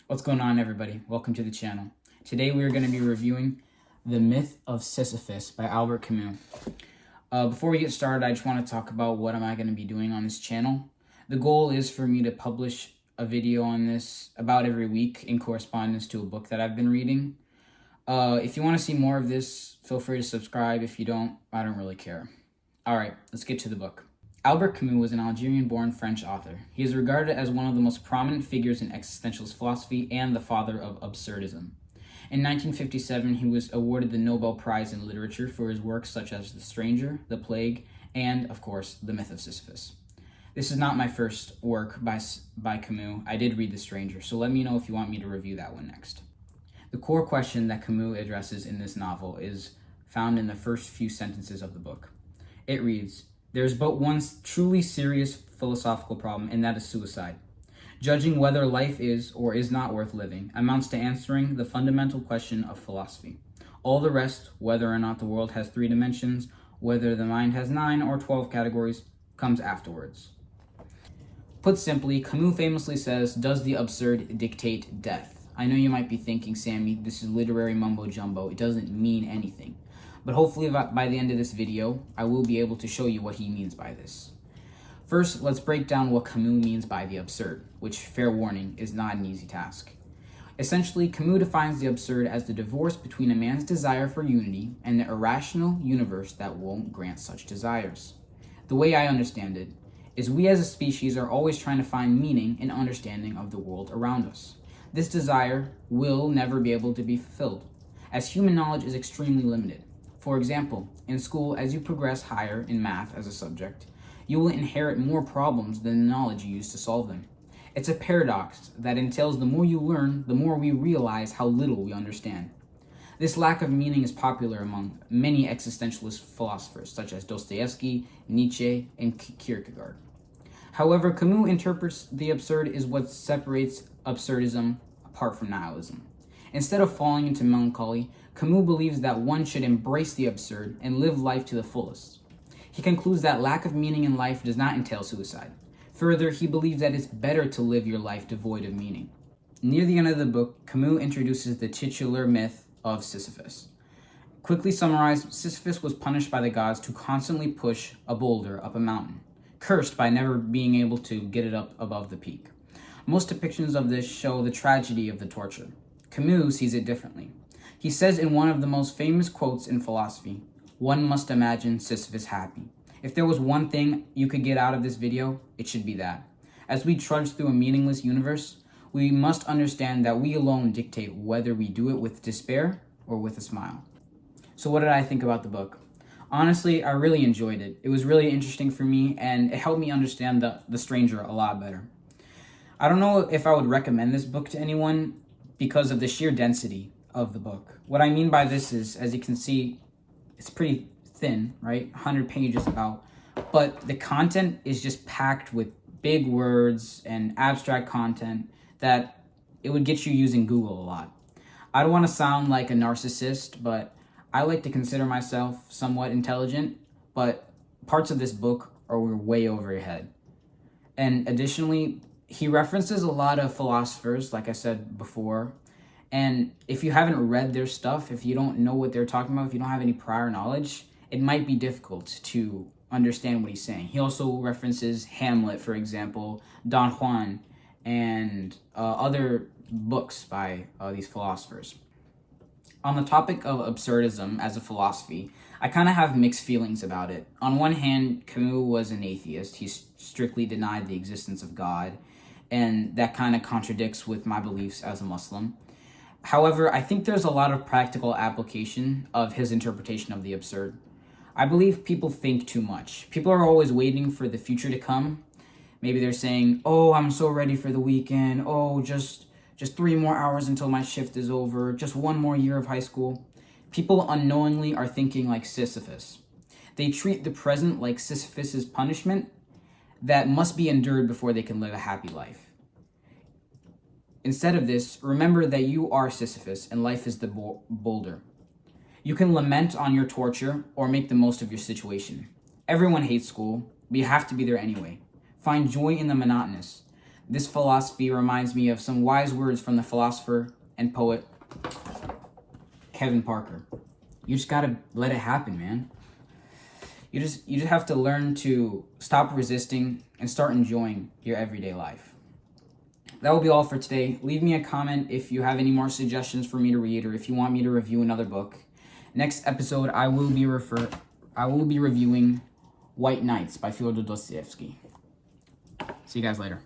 What's going on, everybody? Welcome to the channel. Today we are going to be reviewing The Myth of Sisyphus by Albert Camus. Before we get started, I just want to talk about what am I going to be doing on this channel. The goal is for me to publish a video on this about every week in correspondence to a book that I've been reading. If you want to see more of this, feel free to subscribe. If you don't, I don't really care. Alright, let's get to the book. Albert Camus was an Algerian-born French author. He is regarded as one of the most prominent figures in existentialist philosophy and the father of absurdism. In 1957, he was awarded the Nobel Prize in Literature for his works such as The Stranger, The Plague, and, of course, The Myth of Sisyphus. This is not my first work by Camus. I did read The Stranger, so let me know if you want me to review that one next. The core question that Camus addresses in this novel is found in the first few sentences of the book. It reads, "There is but one truly serious philosophical problem, and that is suicide. Judging whether life is or is not worth living amounts to answering the fundamental question of philosophy. All the rest, whether or not the world has 3 dimensions, whether the mind has 9 or 12 categories, comes afterwards." Put simply, Camus famously says, "Does the absurd dictate death?" I know you might be thinking, Sammy, this is literary mumbo-jumbo. It doesn't mean anything. But hopefully by the end of this video, I will be able to show you what he means by this. First, let's break down what Camus means by the absurd, which, fair warning, is not an easy task. Essentially, Camus defines the absurd as the divorce between a man's desire for unity and the irrational universe that won't grant such desires. The way I understand it is we as a species are always trying to find meaning and understanding of the world around us. This desire will never be able to be fulfilled, as human knowledge is extremely limited. For example, in school, as you progress higher in math as a subject, you will inherit more problems than the knowledge you use to solve them. It's a paradox that entails the more you learn, the more we realize how little we understand. This lack of meaning is popular among many existentialist philosophers, such as Dostoevsky, Nietzsche, and Kierkegaard. However, Camus interprets the absurd as what separates absurdism apart from nihilism. Instead of falling into melancholy, Camus believes that one should embrace the absurd and live life to the fullest. He concludes that lack of meaning in life does not entail suicide. Further, he believes that it's better to live your life devoid of meaning. Near the end of the book, Camus introduces the titular myth of Sisyphus. Quickly summarized, Sisyphus was punished by the gods to constantly push a boulder up a mountain, cursed by never being able to get it up above the peak. Most depictions of this show the tragedy of the torture. Camus sees it differently. He says in one of the most famous quotes in philosophy, "One must imagine Sisyphus happy." If there was one thing you could get out of this video, it should be that. As we trudge through a meaningless universe, we must understand that we alone dictate whether we do it with despair or with a smile. So what did I think about the book? Honestly, I really enjoyed it. It was really interesting for me, and it helped me understand the Stranger a lot better. I don't know if I would recommend this book to anyone because of the sheer density of the book. What I mean by this is, as you can see, it's pretty thin, right? 100 pages about, but the content is just packed with big words and abstract content that it would get you using Google a lot. I don't want to sound like a narcissist, but I like to consider myself somewhat intelligent, but parts of this book are way over your head. And additionally, he references a lot of philosophers, like I said before, and if you haven't read their stuff, if you don't know what they're talking about, if you don't have any prior knowledge, it might be difficult to understand what he's saying. He also references Hamlet, for example, Don Juan, and other books by these philosophers. On the topic of absurdism as a philosophy, I kind of have mixed feelings about it. On one hand, Camus was an atheist. He strictly denied the existence of God, and that kind of contradicts with my beliefs as a Muslim. However, I think there's a lot of practical application of his interpretation of the absurd. I believe people think too much. People are always waiting for the future to come. Maybe they're saying, "Oh, I'm so ready for the weekend. Oh, just 3 more hours until my shift is over. Just 1 more year of high school." People unknowingly are thinking like Sisyphus. They treat the present like Sisyphus's punishment that must be endured before they can live a happy life. Instead of this, remember that you are Sisyphus and life is the boulder. You can lament on your torture or make the most of your situation. Everyone hates school, but you have to be there anyway. Find joy in the monotonous. This philosophy reminds me of some wise words from the philosopher and poet Kevin Parker. You just gotta let it happen, man. You just have to learn to stop resisting and start enjoying your everyday life. That will be all for today. Leave me a comment if you have any more suggestions for me to read, or if you want me to review another book. Next episode, I will be reviewing White Nights by Fyodor Dostoevsky. See you guys later.